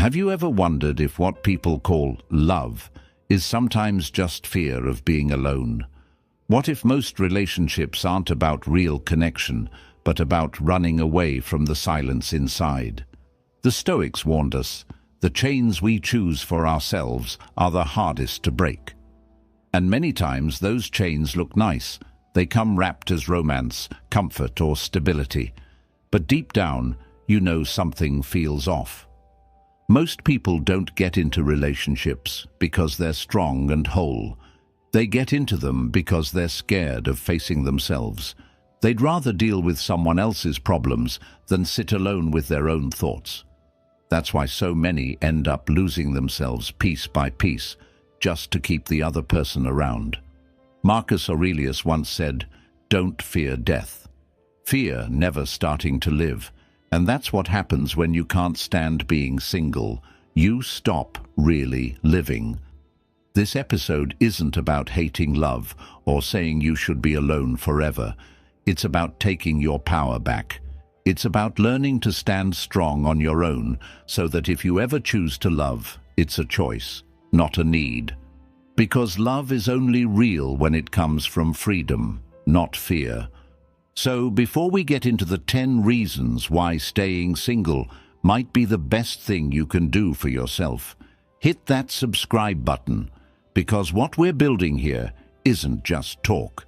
Have you ever wondered if what people call love is sometimes just fear of being alone? What if most relationships aren't about real connection, but about running away from the silence inside? The Stoics warned us, the chains we choose for ourselves are the hardest to break. And many times those chains look nice. They come wrapped as romance, comfort, or stability. But deep down, you know something feels off. Most people don't get into relationships because they're strong and whole. They get into them because they're scared of facing themselves. They'd rather deal with someone else's problems than sit alone with their own thoughts. That's why so many end up losing themselves piece by piece, just to keep the other person around. Marcus Aurelius once said, "Don't fear death. Fear never starting to live." And that's what happens when you can't stand being single. You stop really living. This episode isn't about hating love or saying you should be alone forever. It's about taking your power back. It's about learning to stand strong on your own so that if you ever choose to love, it's a choice, not a need. Because love is only real when it comes from freedom, not fear. So before we get into the 10 reasons why staying single might be the best thing you can do for yourself, hit that subscribe button, because what we're building here isn't just talk.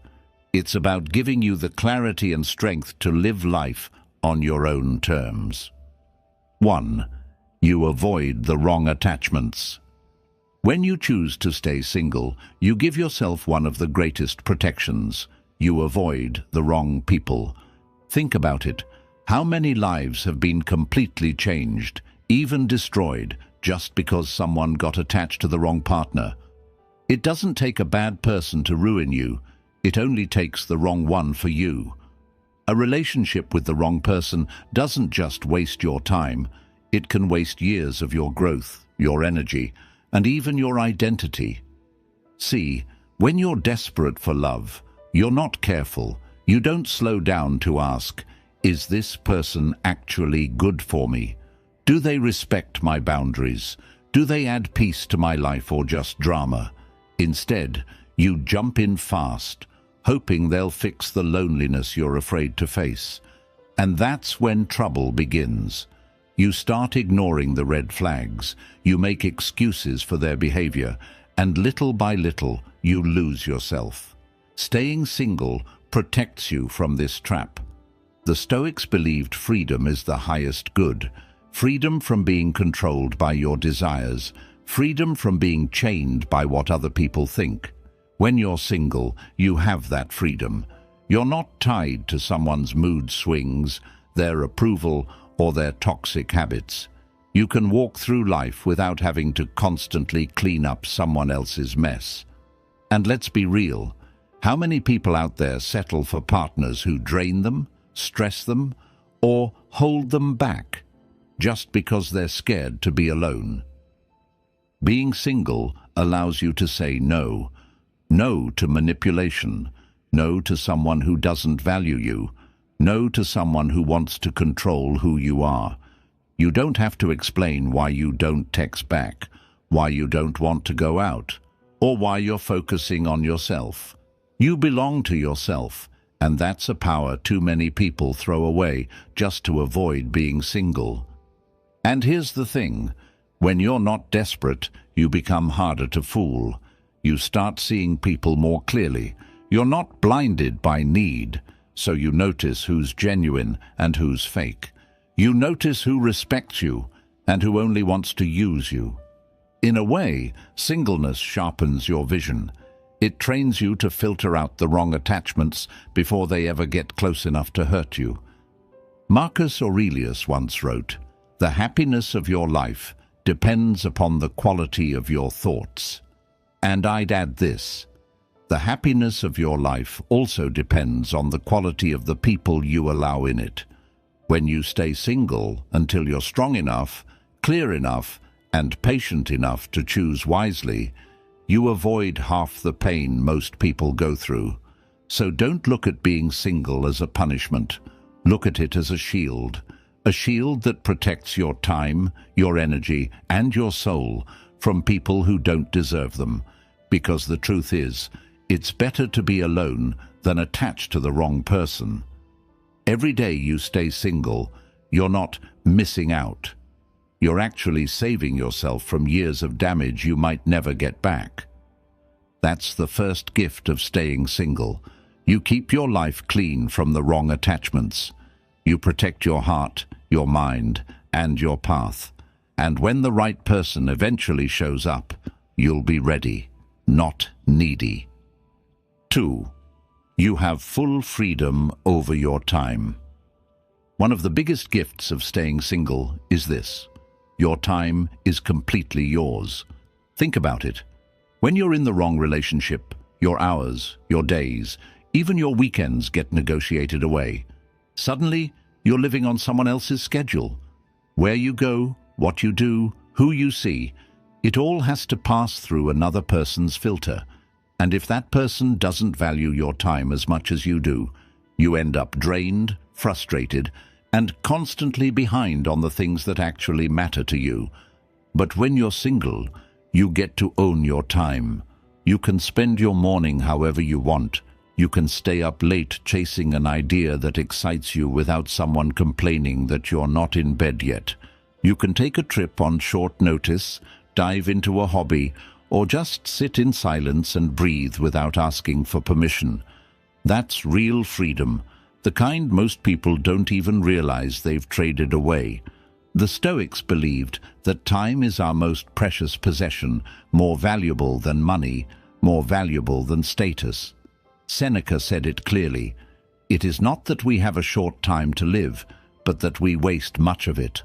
It's about giving you the clarity and strength to live life on your own terms. 1. You avoid the wrong attachments. When you choose to stay single, you give yourself one of the greatest protections. You avoid the wrong people. Think about it. How many lives have been completely changed, even destroyed, just because someone got attached to the wrong partner? It doesn't take a bad person to ruin you. It only takes the wrong one for you. A relationship with the wrong person doesn't just waste your time. It can waste years of your growth, your energy, and even your identity. See, when you're desperate for love, you're not careful. You don't slow down to ask, is this person actually good for me? Do they respect my boundaries? Do they add peace to my life or just drama? Instead, you jump in fast, hoping they'll fix the loneliness you're afraid to face. And that's when trouble begins. You start ignoring the red flags. You make excuses for their behavior, and little by little, you lose yourself. Staying single protects you from this trap. The Stoics believed freedom is the highest good. Freedom from being controlled by your desires. Freedom from being chained by what other people think. When you're single, you have that freedom. You're not tied to someone's mood swings, their approval, or their toxic habits. You can walk through life without having to constantly clean up someone else's mess. And let's be real. How many people out there settle for partners who drain them, stress them, or hold them back just because they're scared to be alone? Being single allows you to say no. No to manipulation. No to someone who doesn't value you. No to someone who wants to control who you are. You don't have to explain why you don't text back, why you don't want to go out, or why you're focusing on yourself. You belong to yourself, and that's a power too many people throw away just to avoid being single. And here's the thing, when you're not desperate, you become harder to fool. You start seeing people more clearly. You're not blinded by need, so you notice who's genuine and who's fake. You notice who respects you and who only wants to use you. In a way, singleness sharpens your vision. It trains you to filter out the wrong attachments before they ever get close enough to hurt you. Marcus Aurelius once wrote, "The happiness of your life depends upon the quality of your thoughts." And I'd add this, the happiness of your life also depends on the quality of the people you allow in it. When you stay single until you're strong enough, clear enough, and patient enough to choose wisely, you avoid half the pain most people go through. So don't look at being single as a punishment. Look at it as a shield. a shield that protects your time, your energy, and your soul from people who don't deserve them. Because the truth is, it's better to be alone than attached to the wrong person. Every day you stay single, you're not missing out. You're actually saving yourself from years of damage you might never get back. That's the first gift of staying single. You keep your life clean from the wrong attachments. You protect your heart, your mind, and your path. And when the right person eventually shows up, you'll be ready, not needy. 2. You have full freedom over your time. One of the biggest gifts of staying single is this: your time is completely yours. Think about it. When you're in the wrong relationship, your hours, your days, even your weekends get negotiated away. Suddenly, you're living on someone else's schedule. Where you go, what you do, who you see, it all has to pass through another person's filter. And if that person doesn't value your time as much as you do, you end up drained, frustrated, and constantly behind on the things that actually matter to you. But when you're single, you get to own your time. You can spend your morning however you want. You can stay up late chasing an idea that excites you without someone complaining that you're not in bed yet. You can take a trip on short notice, dive into a hobby, or just sit in silence and breathe without asking for permission. That's real freedom, the kind most people don't even realize they've traded away. The Stoics believed that time is our most precious possession, more valuable than money, more valuable than status. Seneca said it clearly: it is not that we have a short time to live, but that we waste much of it.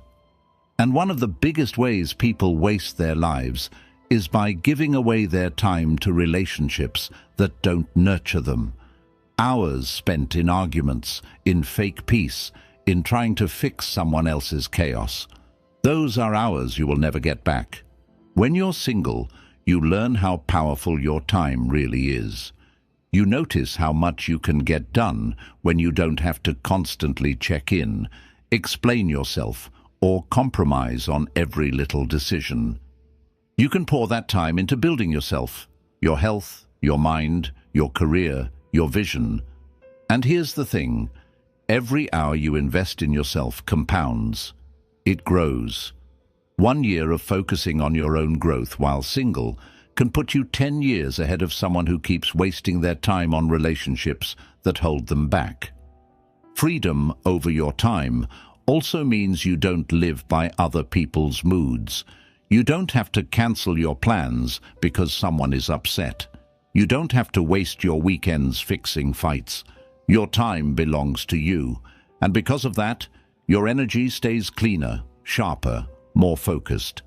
And one of the biggest ways people waste their lives is by giving away their time to relationships that don't nurture them. Hours spent in arguments, in fake peace, in trying to fix someone else's chaos. Those are hours you will never get back. When you're single, you learn how powerful your time really is. You notice how much you can get done when you don't have to constantly check in, explain yourself, or compromise on every little decision. You can pour that time into building yourself, your health, your mind, your career, your vision. And here's the thing: every hour you invest in yourself compounds. It grows. 1 year of focusing on your own growth while single can put you 10 years ahead of someone who keeps wasting their time on relationships that hold them back. Freedom over your time also means you don't live by other people's moods. You don't have to cancel your plans because someone is upset. You don't have to waste your weekends fixing fights. Your time belongs to you, and because of that, your energy stays cleaner, sharper, more focused.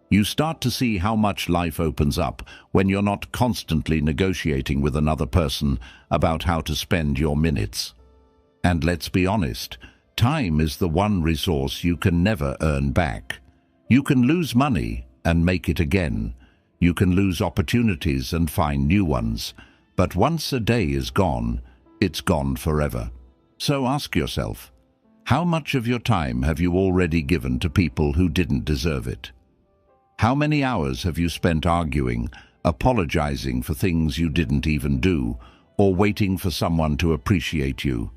You start to see how much life opens up when you're not constantly negotiating with another person about how to spend your minutes. And let's be honest, time is the one resource you can never earn back. You can lose money and make it again. You can lose opportunities and find new ones. But once a day is gone, it's gone forever. So ask yourself, how much of your time have you already given to people who didn't deserve it? How many hours have you spent arguing, apologizing for things you didn't even do, or waiting for someone to appreciate you?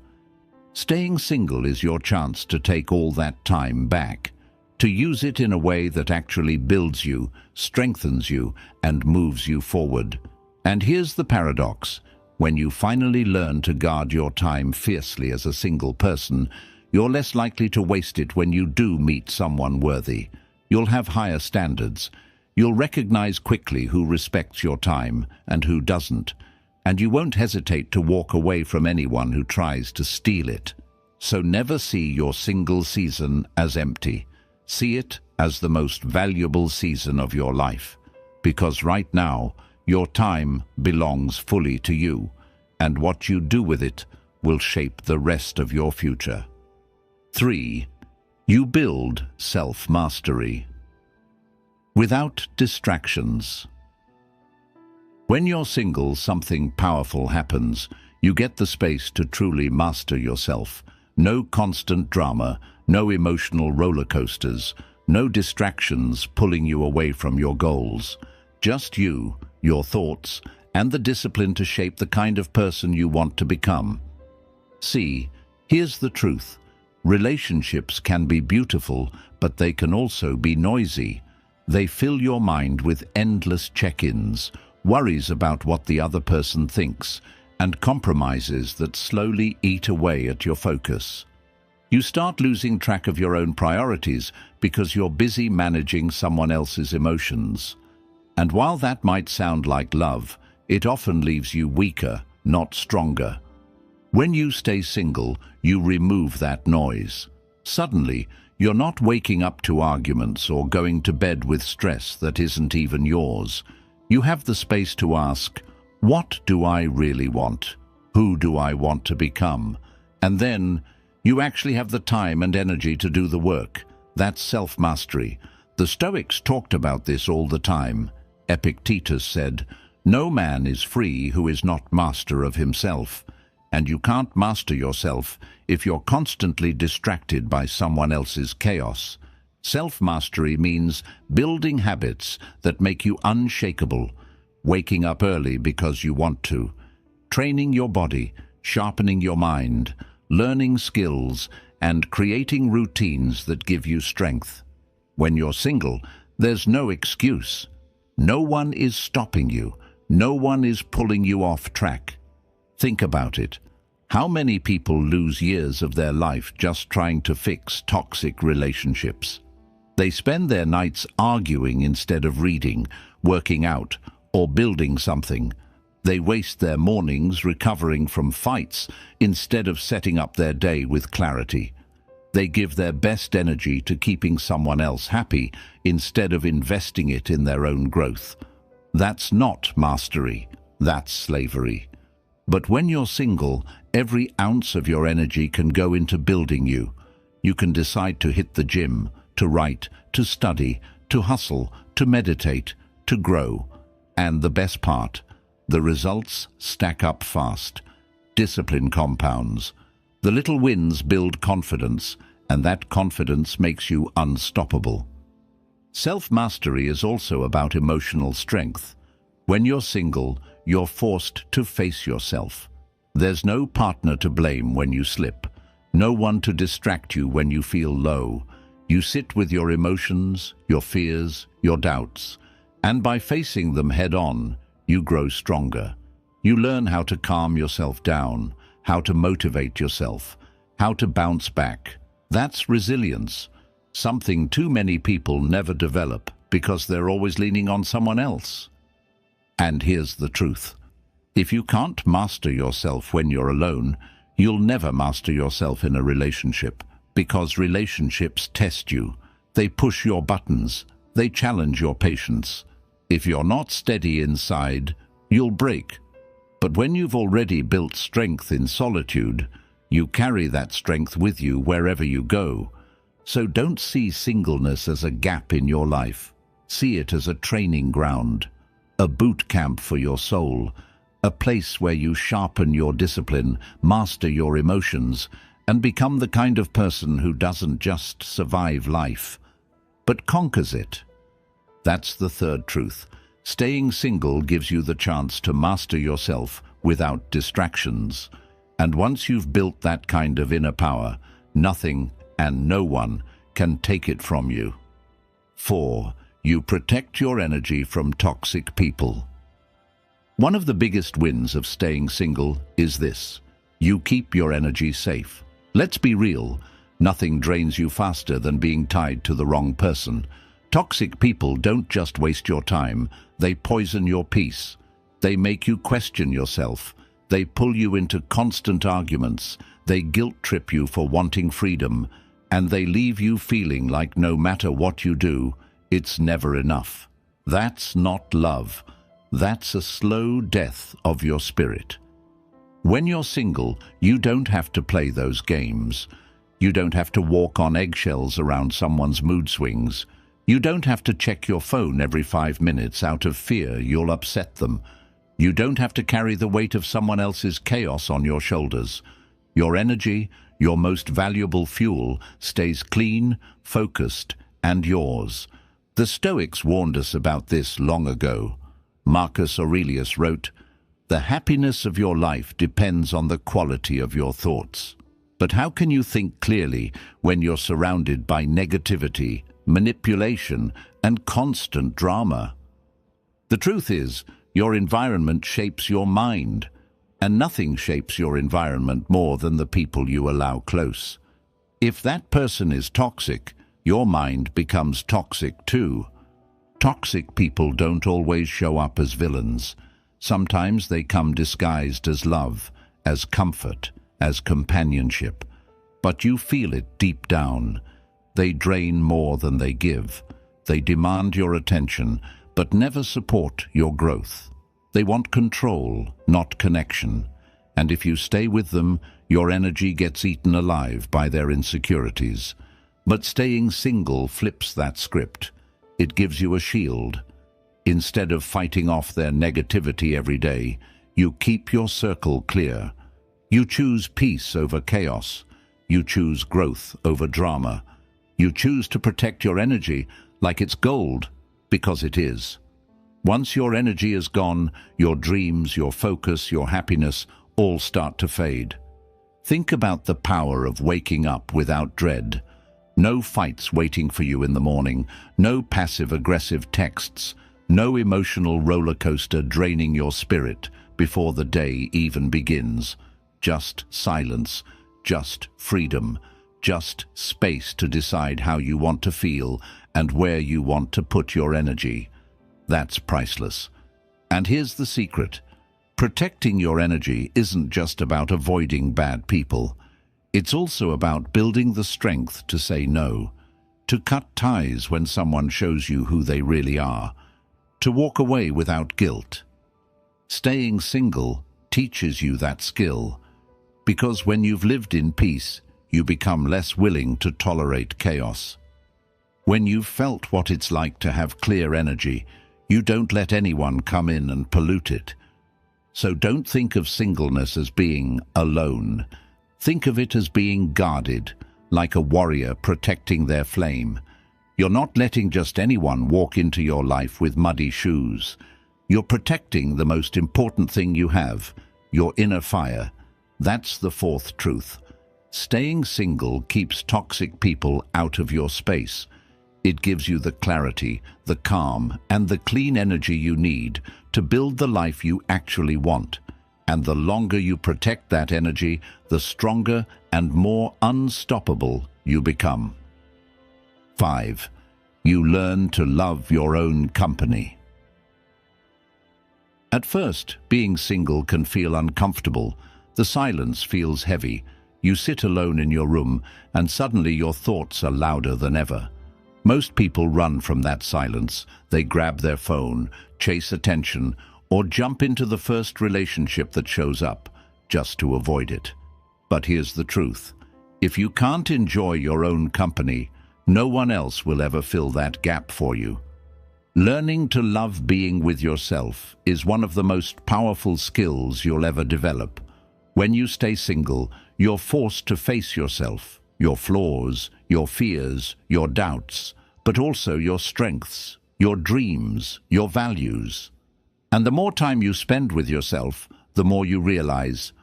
Staying single is your chance to take all that time back, to use it in a way that actually builds you, strengthens you, and moves you forward. And here's the paradox: when you finally learn to guard your time fiercely as a single person, you're less likely to waste it when you do meet someone worthy. You'll have higher standards. You'll recognize quickly who respects your time and who doesn't, and you won't hesitate to walk away from anyone who tries to steal it. So never see your single season as empty. See it as the most valuable season of your life, because right now, your time belongs fully to you, and what you do with it will shape the rest of your future. 3. You build self-mastery. Without distractions. When you're single, something powerful happens. You get the space to truly master yourself. No constant drama, No emotional roller coasters, no distractions pulling you away from your goals. Just you, your thoughts, and the discipline to shape the kind of person you want to become. See, here's the truth. Relationships can be beautiful, but they can also be noisy. They fill your mind with endless check-ins, worries about what the other person thinks, and compromises that slowly eat away at your focus. You start losing track of your own priorities because you're busy managing someone else's emotions. And while that might sound like love, it often leaves you weaker, not stronger. When you stay single, you remove that noise. Suddenly, you're not waking up to arguments or going to bed with stress that isn't even yours. You have the space to ask, what do I really want? Who do I want to become? And then, you actually have the time and energy to do the work. That's self-mastery. The Stoics talked about this all the time. Epictetus said, "No man is free who is not master of himself." And you can't master yourself if you're constantly distracted by someone else's chaos. Self-mastery means building habits that make you unshakable, waking up early because you want to, training your body, sharpening your mind, learning skills, and creating routines that give you strength. When you're single, there's no excuse. No one is stopping you. No one is pulling you off track. Think about it. How many people lose years of their life just trying to fix toxic relationships? They spend their nights arguing instead of reading, working out, or building something. They waste their mornings recovering from fights instead of setting up their day with clarity. They give their best energy to keeping someone else happy instead of investing it in their own growth. That's not mastery, that's slavery. But when you're single, every ounce of your energy can go into building you. You can decide to hit the gym, to write, to study, to hustle, to meditate, to grow. And the best part, the results stack up fast. Discipline compounds. The little wins build confidence, and that confidence makes you unstoppable. Self-mastery is also about emotional strength. When you're single, you're forced to face yourself. There's no partner to blame when you slip, no one to distract you when you feel low. You sit with your emotions, your fears, your doubts, and by facing them head-on, you grow stronger. You learn how to calm yourself down, how to motivate yourself, how to bounce back. That's resilience, something too many people never develop because they're always leaning on someone else. And here's the truth. If you can't master yourself when you're alone, you'll never master yourself in a relationship, because relationships test you. They push your buttons. They challenge your patience. If you're not steady inside, you'll break. But when you've already built strength in solitude, you carry that strength with you wherever you go. So don't see singleness as a gap in your life. See it as a training ground, a boot camp for your soul, a place where you sharpen your discipline, master your emotions, and become the kind of person who doesn't just survive life, but conquers it. That's the third truth. Staying single gives you the chance to master yourself without distractions. And once you've built that kind of inner power, nothing and no one can take it from you. 4. You protect your energy from toxic people. One of the biggest wins of staying single is this: you keep your energy safe. Let's be real, nothing drains you faster than being tied to the wrong person. Toxic people don't just waste your time, they poison your peace. They make you question yourself. They pull you into constant arguments. They guilt-trip you for wanting freedom. And they leave you feeling like no matter what you do, it's never enough. That's not love. That's a slow death of your spirit. When you're single, you don't have to play those games. You don't have to walk on eggshells around someone's mood swings. You don't have to check your phone every 5 minutes out of fear you'll upset them. You don't have to carry the weight of someone else's chaos on your shoulders. Your energy, your most valuable fuel, stays clean, focused, and yours. The Stoics warned us about this long ago. Marcus Aurelius wrote, "The happiness of your life depends on the quality of your thoughts." But how can you think clearly when you're surrounded by negativity, manipulation, and constant drama? The truth is, your environment shapes your mind, and nothing shapes your environment more than the people you allow close. If that person is toxic, your mind becomes toxic too. Toxic people don't always show up as villains. Sometimes they come disguised as love, as comfort, as companionship. But you feel it deep down. They drain more than they give. They demand your attention, but never support your growth. They want control, not connection. And if you stay with them, your energy gets eaten alive by their insecurities. But staying single flips that script. It gives you a shield. Instead of fighting off their negativity every day, you keep your circle clear. You choose peace over chaos. You choose growth over drama. You choose to protect your energy like it's gold, because it is. Once your energy is gone, your dreams, your focus, your happiness all start to fade. Think about the power of waking up without dread. No fights waiting for you in the morning, no passive-aggressive texts, no emotional roller coaster draining your spirit before the day even begins. Just silence, just freedom, just space to decide how you want to feel and where you want to put your energy. That's priceless. And here's the secret. Protecting your energy isn't just about avoiding bad people. It's also about building the strength to say no, to cut ties when someone shows you who they really are, to walk away without guilt. Staying single teaches you that skill, because when you've lived in peace, you become less willing to tolerate chaos. When you've felt what it's like to have clear energy, you don't let anyone come in and pollute it. So don't think of singleness as being alone. Think of it as being guarded, like a warrior protecting their flame. You're not letting just anyone walk into your life with muddy shoes. You're protecting the most important thing you have, your inner fire. That's the fourth truth. Staying single keeps toxic people out of your space. It gives you the clarity, the calm, and the clean energy you need to build the life you actually want. And the longer you protect that energy, the stronger and more unstoppable you become. 5. You learn to love your own company. At first, being single can feel uncomfortable. The silence feels heavy. You sit alone in your room, and suddenly your thoughts are louder than ever. Most people run from that silence. They grab their phone, chase attention, or jump into the first relationship that shows up, just to avoid it. But here's the truth. If you can't enjoy your own company, no one else will ever fill that gap for you. Learning to love being with yourself is one of the most powerful skills you'll ever develop. When you stay single, you're forced to face yourself, your flaws, your fears, your doubts, but also your strengths, your dreams, your values. And the more time you spend with yourself, the more you realize,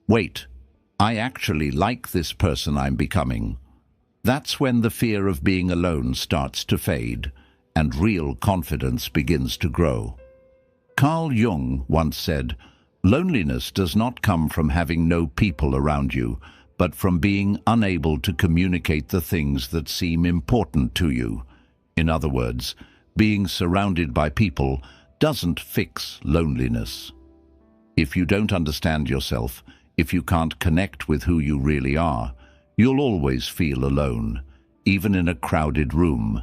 wait, I actually like this person I'm becoming. That's when the fear of being alone starts to fade, and real confidence begins to grow. Carl Jung once said, "Loneliness does not come from having no people around you, but from being unable to communicate the things that seem important to you." In other words, being surrounded by people doesn't fix loneliness. If you don't understand yourself, if you can't connect with who you really are, you'll always feel alone, even in a crowded room.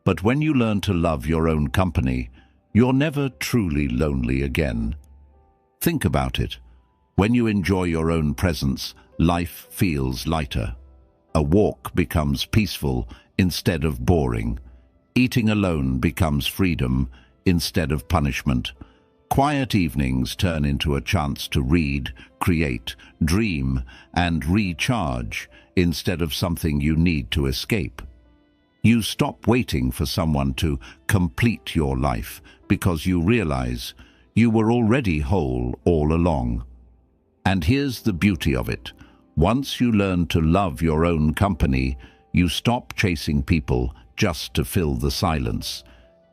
But when you learn to love your own company, you're never truly lonely again. Think about it. When you enjoy your own presence, life feels lighter. A walk becomes peaceful instead of boring. Eating alone becomes freedom instead of punishment. Quiet evenings turn into a chance to read, create, dream, and recharge instead of something you need to escape. You stop waiting for someone to complete your life because you realize you were already whole all along. And here's the beauty of it. Once you learn to love your own company, you stop chasing people just to fill the silence.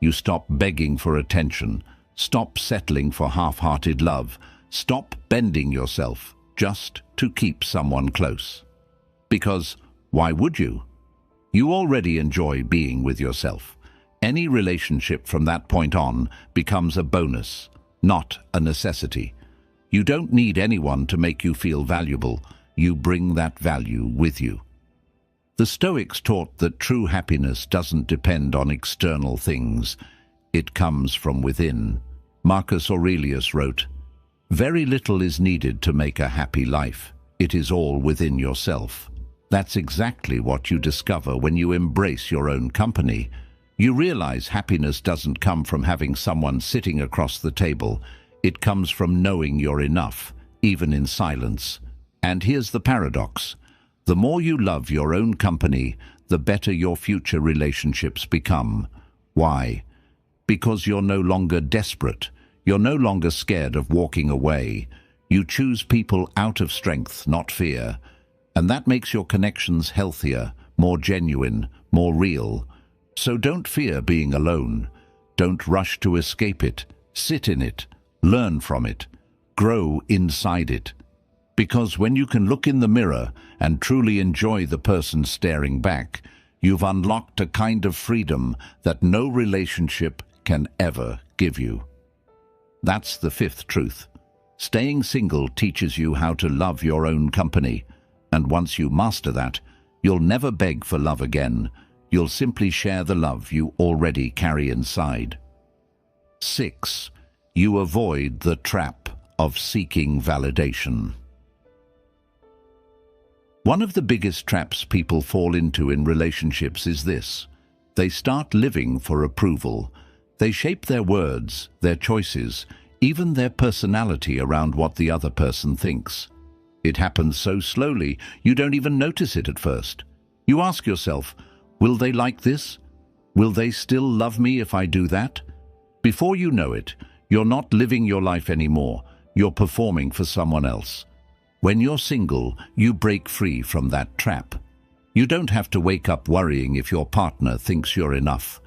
You stop begging for attention, stop settling for half-hearted love, stop bending yourself just to keep someone close. Because why would you? You already enjoy being with yourself. Any relationship from that point on becomes a bonus, not a necessity. You don't need anyone to make you feel valuable. You bring that value with you. The Stoics taught that true happiness doesn't depend on external things. It comes from within. Marcus Aurelius wrote, "Very little is needed to make a happy life. It is all within yourself." That's exactly what you discover when you embrace your own company. You realize happiness doesn't come from having someone sitting across the table. It comes from knowing you're enough, even in silence. And here's the paradox. The more you love your own company, the better your future relationships become. Why? Because you're no longer desperate. You're no longer scared of walking away. You choose people out of strength, not fear. And that makes your connections healthier, more genuine, more real. So don't fear being alone. Don't rush to escape it. Sit in it. Learn from it. Grow inside it. Because when you can look in the mirror and truly enjoy the person staring back, you've unlocked a kind of freedom that no relationship can ever give you. That's the fifth truth. Staying single teaches you how to love your own company. And once you master that, you'll never beg for love again. You'll simply share the love you already carry inside. 6. You avoid the trap of seeking validation. One of the biggest traps people fall into in relationships is this. They start living for approval. They shape their words, their choices, even their personality around what the other person thinks. It happens so slowly, you don't even notice it at first. You ask yourself, will they like this? Will they still love me if I do that? Before you know it, you're not living your life anymore. You're performing for someone else. When you're single, you break free from that trap. You don't have to wake up worrying if your partner thinks you're enough.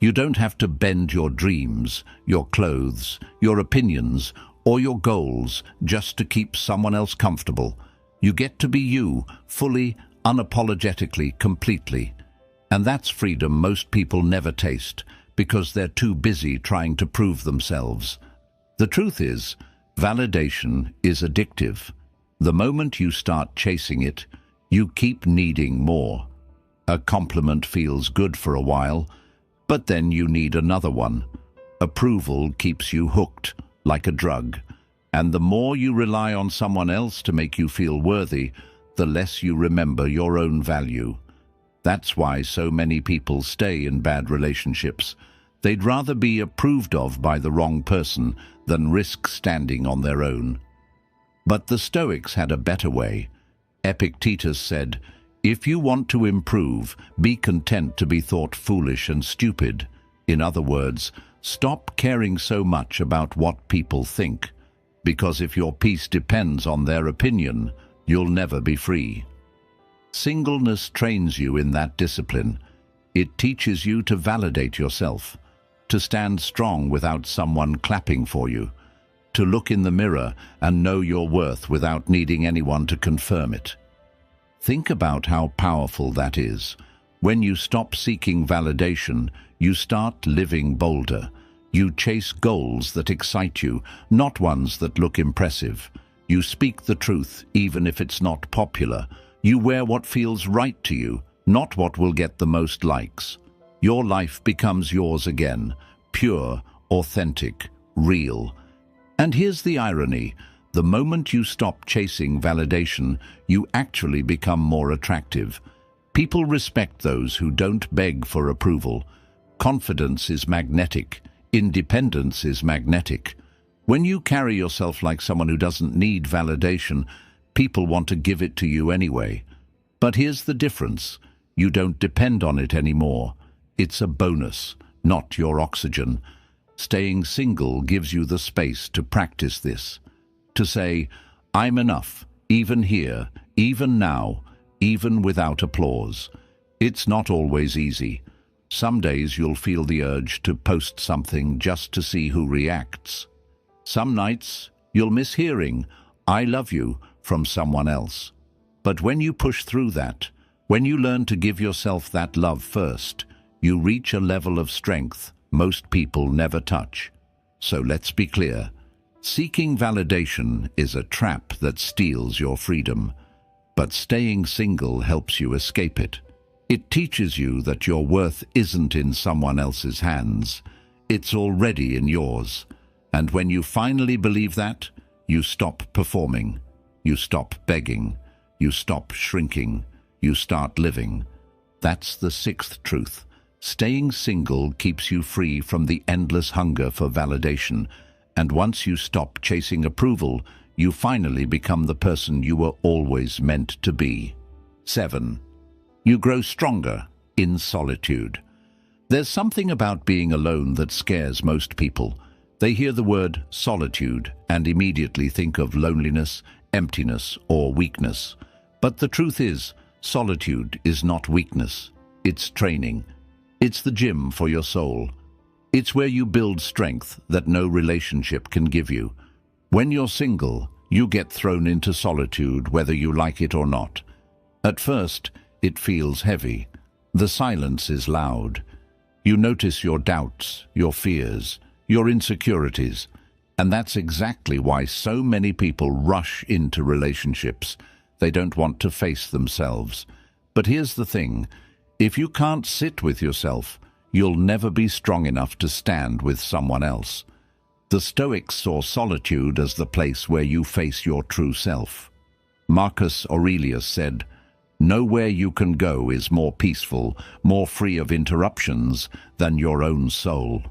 You don't have to bend your dreams, your clothes, your opinions, or your goals just to keep someone else comfortable. You get to be you, fully, unapologetically, completely. And that's freedom most people never taste, because they're too busy trying to prove themselves. The truth is, validation is addictive. The moment you start chasing it, you keep needing more. A compliment feels good for a while, but then you need another one. Approval keeps you hooked, like a drug. And the more you rely on someone else to make you feel worthy, the less you remember your own value. That's why so many people stay in bad relationships. They'd rather be approved of by the wrong person than risk standing on their own. But the Stoics had a better way. Epictetus said, "If you want to improve, be content to be thought foolish and stupid." In other words, stop caring so much about what people think. Because if your peace depends on their opinion, you'll never be free. Singleness trains you in that discipline. It teaches you to validate yourself, to stand strong without someone clapping for you, to look in the mirror and know your worth without needing anyone to confirm it. Think about how powerful that is. When you stop seeking validation, you start living bolder. You chase goals that excite you, not ones that look impressive. You speak the truth, even if it's not popular. You wear what feels right to you, not what will get the most likes. Your life becomes yours again, pure, authentic, real. And here's the irony. The moment you stop chasing validation, you actually become more attractive. People respect those who don't beg for approval. Confidence is magnetic. Independence is magnetic. When you carry yourself like someone who doesn't need validation, people want to give it to you anyway. But here's the difference. You don't depend on it anymore. It's a bonus, not your oxygen. Staying single gives you the space to practice this. To say, I'm enough, even here, even now, even without applause. It's not always easy. Some days you'll feel the urge to post something just to see who reacts. Some nights you'll miss hearing, I love you, from someone else. But when you push through that, when you learn to give yourself that love first, you reach a level of strength most people never touch. So let's be clear. Seeking validation is a trap that steals your freedom. But staying single helps you escape it. It teaches you that your worth isn't in someone else's hands. It's already in yours. And when you finally believe that, you stop performing. You stop begging. You stop shrinking. You start living. That's the sixth truth. Staying single keeps you free from the endless hunger for validation. And once you stop chasing approval, you finally become the person you were always meant to be. 7. You grow stronger in solitude. There's something about being alone that scares most people. They hear the word solitude and immediately think of loneliness, emptiness, or weakness. But the truth is, solitude is not weakness. It's training. It's the gym for your soul. It's where you build strength that no relationship can give you. When you're single, you get thrown into solitude whether you like it or not. At first, it feels heavy. The silence is loud. You notice your doubts, your fears, your insecurities, and that's exactly why so many people rush into relationships. They don't want to face themselves. But here's the thing, if you can't sit with yourself, you'll never be strong enough to stand with someone else. The Stoics saw solitude as the place where you face your true self. Marcus Aurelius said, "Nowhere you can go is more peaceful, more free of interruptions than your own soul."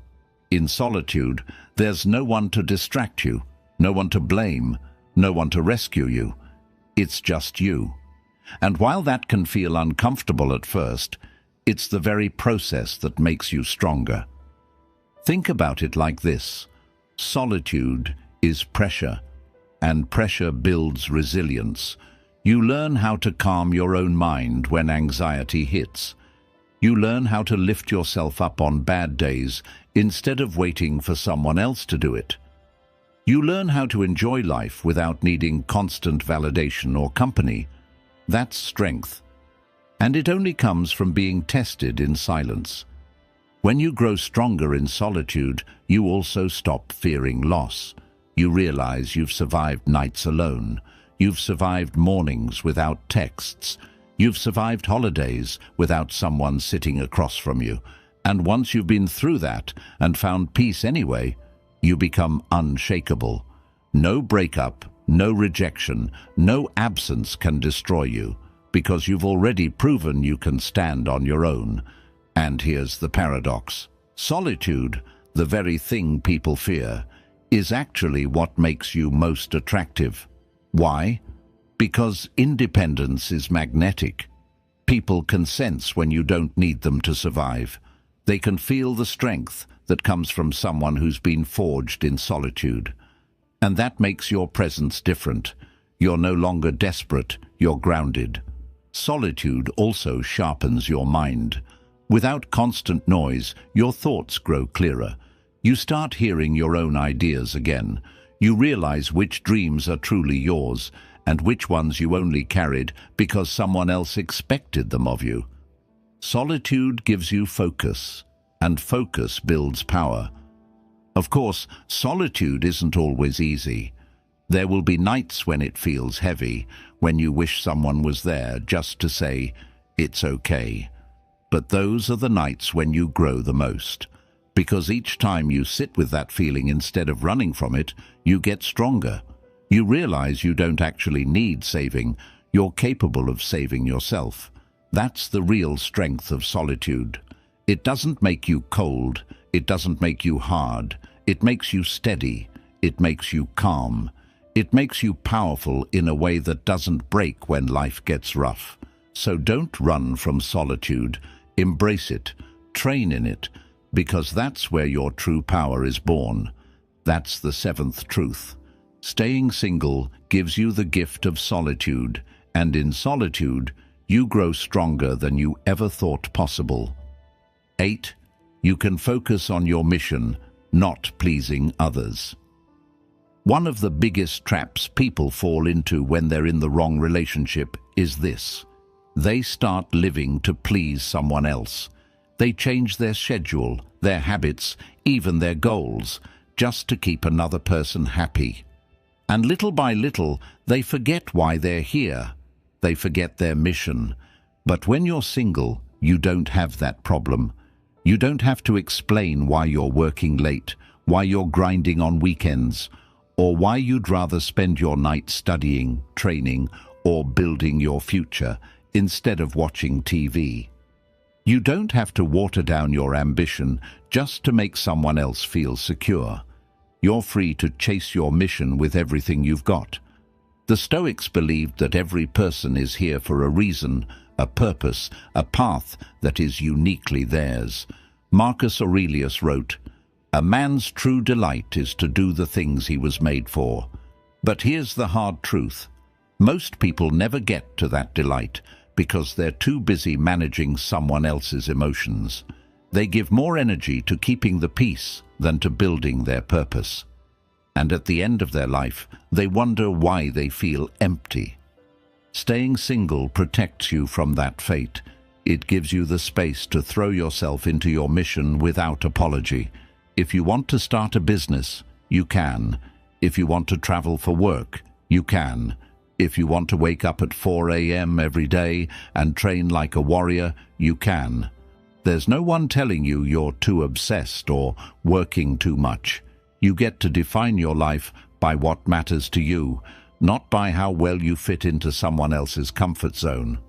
In solitude, there's no one to distract you, no one to blame, no one to rescue you. It's just you. And while that can feel uncomfortable at first, it's the very process that makes you stronger. Think about it like this. Solitude is pressure, and pressure builds resilience. You learn how to calm your own mind when anxiety hits. You learn how to lift yourself up on bad days instead of waiting for someone else to do it. You learn how to enjoy life without needing constant validation or company. That's strength. And it only comes from being tested in silence. When you grow stronger in solitude, you also stop fearing loss. You realize you've survived nights alone. You've survived mornings without texts. You've survived holidays without someone sitting across from you. And once you've been through that and found peace anyway, you become unshakable. No breakup, no rejection, no absence can destroy you, because you've already proven you can stand on your own. And here's the paradox. Solitude, the very thing people fear, is actually what makes you most attractive. Why? Because independence is magnetic. People can sense when you don't need them to survive. They can feel the strength that comes from someone who's been forged in solitude. And that makes your presence different. You're no longer desperate, you're grounded. Solitude also sharpens your mind. Without constant noise, your thoughts grow clearer. You start hearing your own ideas again. You realize which dreams are truly yours and which ones you only carried because someone else expected them of you. Solitude gives you focus, and focus builds power. Of course, solitude isn't always easy. There will be nights when it feels heavy, when you wish someone was there just to say, "It's okay." But those are the nights when you grow the most. Because each time you sit with that feeling instead of running from it, you get stronger. You realize you don't actually need saving. You're capable of saving yourself. That's the real strength of solitude. It doesn't make you cold. It doesn't make you hard. It makes you steady. It makes you calm. It makes you powerful in a way that doesn't break when life gets rough. So don't run from solitude. Embrace it. Train in it, because that's where your true power is born. That's the seventh truth. Staying single gives you the gift of solitude, and in solitude, you grow stronger than you ever thought possible. 8. You can focus on your mission, not pleasing others. One of the biggest traps people fall into when they're in the wrong relationship is this. They start living to please someone else. They change their schedule, their habits, even their goals, just to keep another person happy. And little by little, they forget why they're here. They forget their mission. But when you're single, you don't have that problem. You don't have to explain why you're working late, why you're grinding on weekends, or why you'd rather spend your night studying, training, or building your future instead of watching TV. You don't have to water down your ambition just to make someone else feel secure. You're free to chase your mission with everything you've got. The Stoics believed that every person is here for a reason, a purpose, a path that is uniquely theirs. Marcus Aurelius wrote, "A man's true delight is to do the things he was made for." But here's the hard truth. Most people never get to that delight because they're too busy managing someone else's emotions. They give more energy to keeping the peace than to building their purpose. And at the end of their life, they wonder why they feel empty. Staying single protects you from that fate. It gives you the space to throw yourself into your mission without apology. If you want to start a business, you can. If you want to travel for work, you can. If you want to wake up at 4 a.m. every day and train like a warrior, you can. There's no one telling you you're too obsessed or working too much. You get to define your life by what matters to you, not by how well you fit into someone else's comfort zone.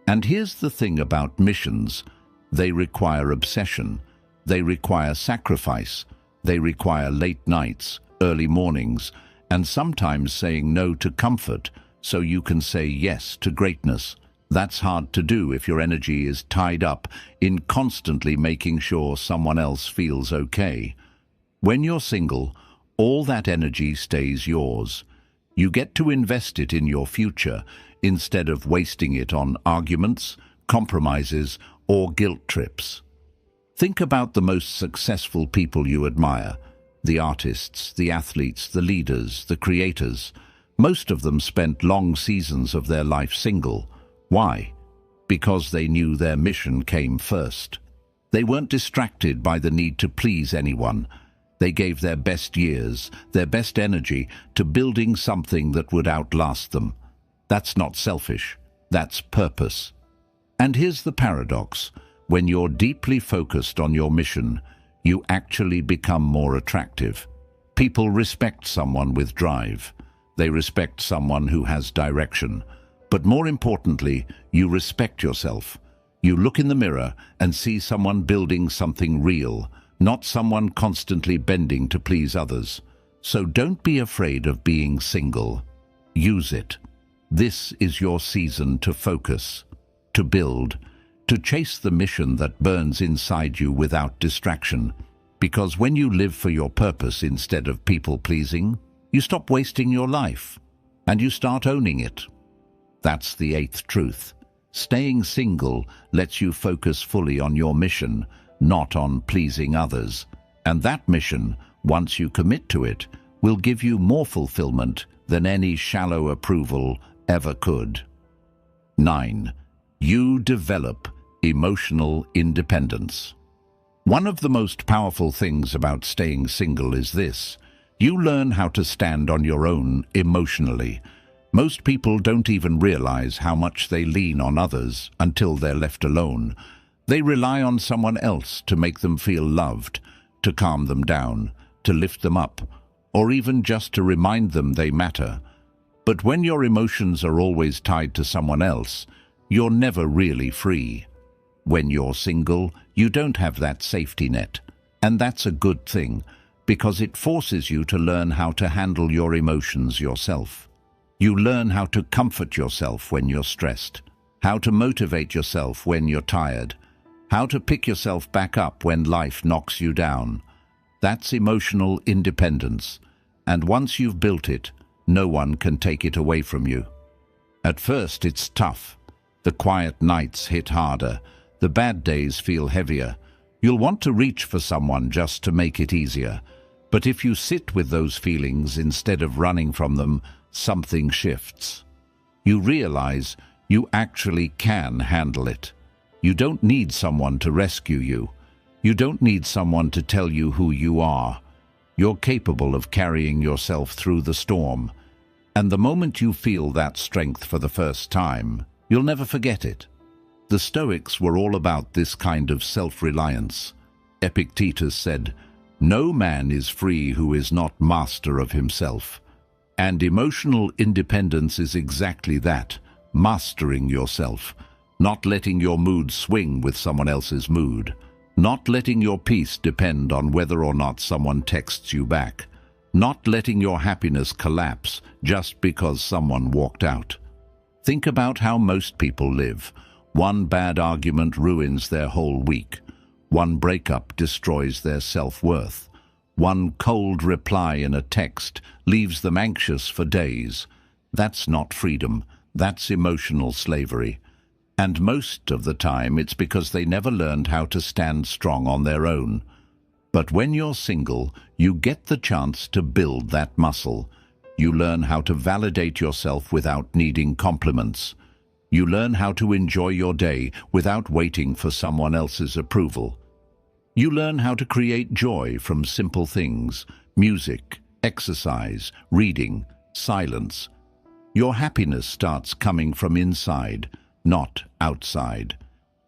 And here's the thing about missions. They require obsession. They require sacrifice. They require late nights, early mornings, and sometimes saying no to comfort so you can say yes to greatness. That's hard to do if your energy is tied up in constantly making sure someone else feels okay. When you're single, all that energy stays yours. You get to invest it in your future instead of wasting it on arguments, compromises, or guilt trips. Think about the most successful people you admire. The artists, the athletes, the leaders, the creators. Most of them spent long seasons of their life single. Why? Because they knew their mission came first. They weren't distracted by the need to please anyone. They gave their best years, their best energy, to building something that would outlast them. That's not selfish. That's purpose. And here's the paradox. When you're deeply focused on your mission, you actually become more attractive. People respect someone with drive. They respect someone who has direction. But more importantly, you respect yourself. You look in the mirror and see someone building something real, not someone constantly bending to please others. So don't be afraid of being single. Use it. This is your season to focus, to build, to chase the mission that burns inside you without distraction. Because when you live for your purpose instead of people-pleasing, you stop wasting your life, and you start owning it. That's the eighth truth. Staying single lets you focus fully on your mission, not on pleasing others. And that mission, once you commit to it, will give you more fulfillment than any shallow approval ever could. 9. You develop emotional independence. One of the most powerful things about staying single is this. You learn how to stand on your own emotionally. Most people don't even realize how much they lean on others until they're left alone. They rely on someone else to make them feel loved, to calm them down, to lift them up, or even just to remind them they matter. But when your emotions are always tied to someone else, you're never really free. When you're single, you don't have that safety net. And that's a good thing. because it forces you to learn how to handle your emotions yourself. You learn how to comfort yourself when you're stressed, how to motivate yourself when you're tired, how to pick yourself back up when life knocks you down. That's emotional independence, and once you've built it, no one can take it away from you. At first, it's tough. The quiet nights hit harder. The bad days feel heavier. You'll want to reach for someone just to make it easier. But if you sit with those feelings instead of running from them, something shifts. You realize you actually can handle it. You don't need someone to rescue you. You don't need someone to tell you who you are. You're capable of carrying yourself through the storm. And the moment you feel that strength for the first time, you'll never forget it. The Stoics were all about this kind of self-reliance. Epictetus said, "No man is free who is not master of himself." And emotional independence is exactly that, mastering yourself, not letting your mood swing with someone else's mood, not letting your peace depend on whether or not someone texts you back, not letting your happiness collapse just because someone walked out. Think about how most people live. One bad argument ruins their whole week. One breakup destroys their self-worth. One cold reply in a text leaves them anxious for days. That's not freedom. That's emotional slavery. And most of the time it's because they never learned how to stand strong on their own. But when you're single, you get the chance to build that muscle. You learn how to validate yourself without needing compliments. You learn how to enjoy your day without waiting for someone else's approval. You learn how to create joy from simple things: music, exercise, reading, silence. Your happiness starts coming from inside, not outside.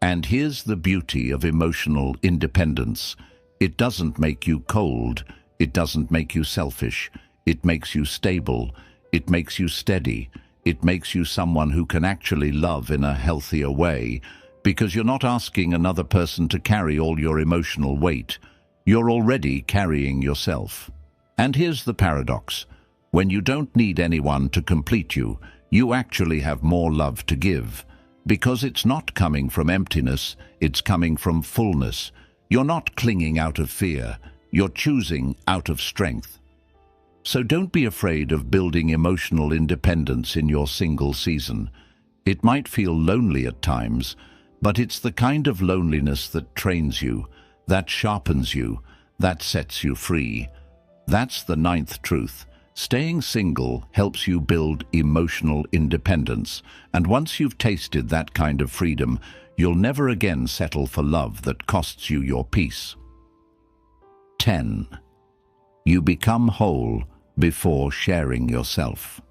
And here's the beauty of emotional independence. It doesn't make you cold. It doesn't make you selfish. It makes you stable. It makes you steady. It makes you someone who can actually love in a healthier way, because you're not asking another person to carry all your emotional weight. You're already carrying yourself. And here's the paradox. When you don't need anyone to complete you, you actually have more love to give. Because it's not coming from emptiness, it's coming from fullness. You're not clinging out of fear. You're choosing out of strength. So don't be afraid of building emotional independence in your single season. It might feel lonely at times, but it's the kind of loneliness that trains you, that sharpens you, that sets you free. That's the ninth truth. Staying single helps you build emotional independence, and once you've tasted that kind of freedom, you'll never again settle for love that costs you your peace. 10. You become whole before sharing yourself.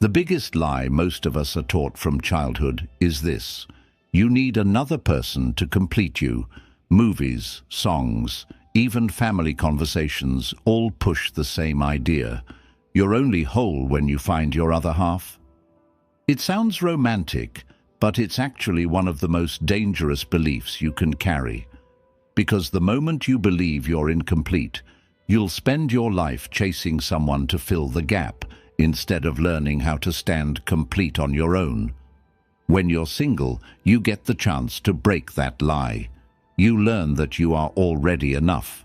The biggest lie most of us are taught from childhood is this: you need another person to complete you. Movies, songs, even family conversations all push the same idea. You're only whole when you find your other half. It sounds romantic, but it's actually one of the most dangerous beliefs you can carry. Because the moment you believe you're incomplete, you'll spend your life chasing someone to fill the gap, instead of learning how to stand complete on your own. When you're single, you get the chance to break that lie. You learn that you are already enough.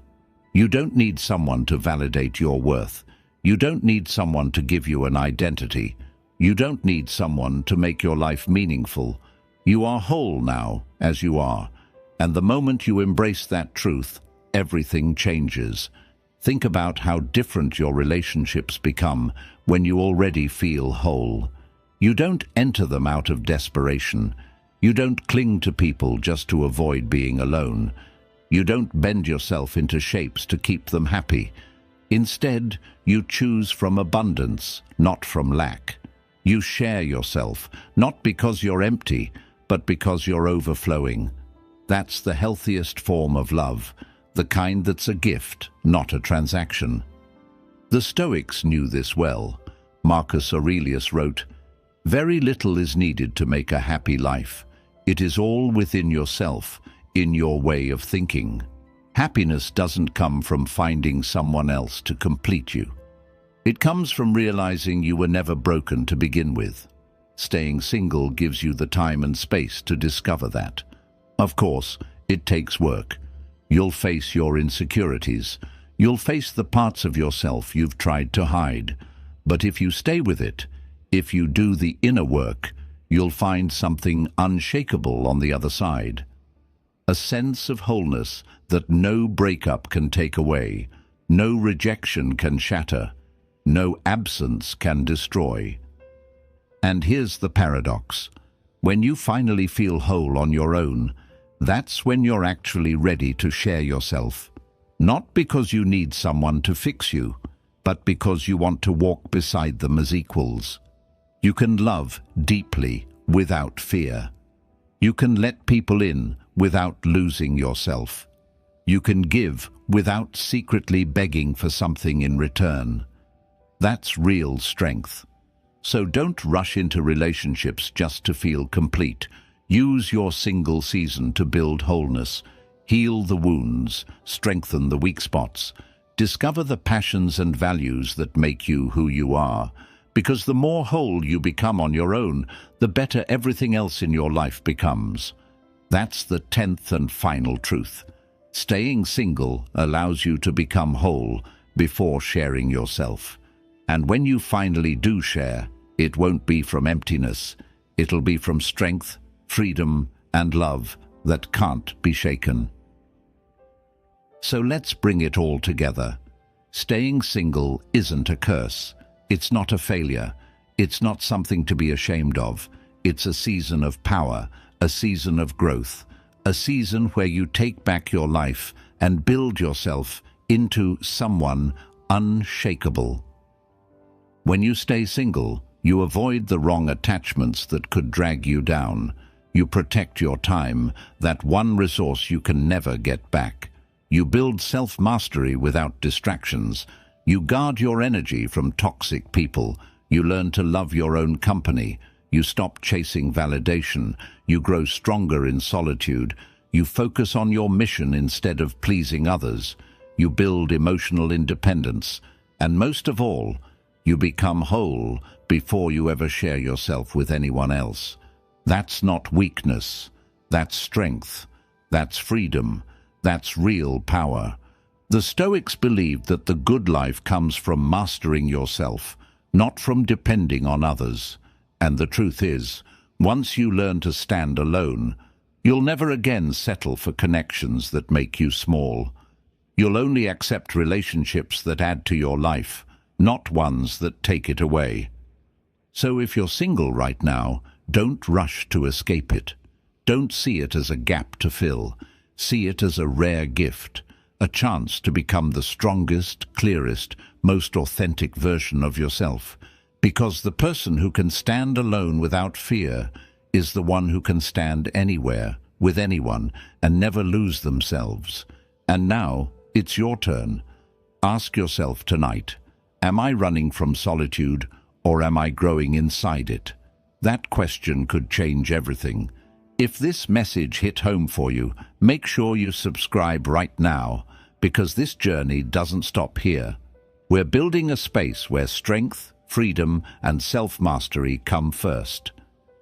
You don't need someone to validate your worth. You don't need someone to give you an identity. You don't need someone to make your life meaningful. You are whole now, as you are. And the moment you embrace that truth, everything changes. Think about how different your relationships become when you already feel whole. You don't enter them out of desperation. You don't cling to people just to avoid being alone. You don't bend yourself into shapes to keep them happy. Instead, you choose from abundance, not from lack. You share yourself, not because you're empty, but because you're overflowing. That's the healthiest form of love, the kind that's a gift, not a transaction. The Stoics knew this well. Marcus Aurelius wrote, "Very little is needed to make a happy life. It is all within yourself, in your way of thinking." Happiness doesn't come from finding someone else to complete you. It comes from realizing you were never broken to begin with. Staying single gives you the time and space to discover that. Of course, it takes work. You'll face your insecurities. You'll face the parts of yourself you've tried to hide. But if you stay with it, if you do the inner work, you'll find something unshakable on the other side. A sense of wholeness that no breakup can take away, no rejection can shatter, no absence can destroy. And here's the paradox. When you finally feel whole on your own, that's when you're actually ready to share yourself. Not because you need someone to fix you, but because you want to walk beside them as equals. You can love deeply without fear. You can let people in without losing yourself. You can give without secretly begging for something in return. That's real strength. So don't rush into relationships just to feel complete. Use your single season to build wholeness, heal the wounds, strengthen the weak spots, discover the passions and values that make you who you are. Because the more whole you become on your own, the better everything else in your life becomes. That's the 10th and final truth. Staying single allows you to become whole before sharing yourself. And when you finally do share, it won't be from emptiness. It'll be from strength, freedom, and love that can't be shaken. So let's bring it all together. Staying single isn't a curse. It's not a failure. It's not something to be ashamed of. It's a season of power, a season of growth, a season where you take back your life and build yourself into someone unshakable. When you stay single, you avoid the wrong attachments that could drag you down. You protect your time, that one resource you can never get back. You build self-mastery without distractions. You guard your energy from toxic people. You learn to love your own company. You stop chasing validation. You grow stronger in solitude. You focus on your mission instead of pleasing others. You build emotional independence. And most of all, you become whole before you ever share yourself with anyone else. That's not weakness. That's strength. That's freedom. That's real power. The Stoics believed that the good life comes from mastering yourself, not from depending on others. And the truth is, once you learn to stand alone, you'll never again settle for connections that make you small. You'll only accept relationships that add to your life, not ones that take it away. So if you're single right now, don't rush to escape it. Don't see it as a gap to fill. See it as a rare gift, a chance to become the strongest, clearest, most authentic version of yourself. Because the person who can stand alone without fear is the one who can stand anywhere, with anyone, and never lose themselves. And now, it's your turn. Ask yourself tonight, am I running from solitude, or am I growing inside it? That question could change everything. If this message hit home for you, make sure you subscribe right now, because this journey doesn't stop here. We're building a space where strength, freedom, and self-mastery come first.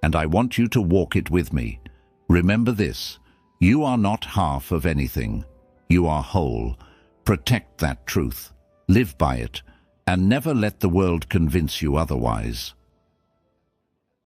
And I want you to walk it with me. Remember this, you are not half of anything. You are whole. Protect that truth. Live by it. And never let the world convince you otherwise.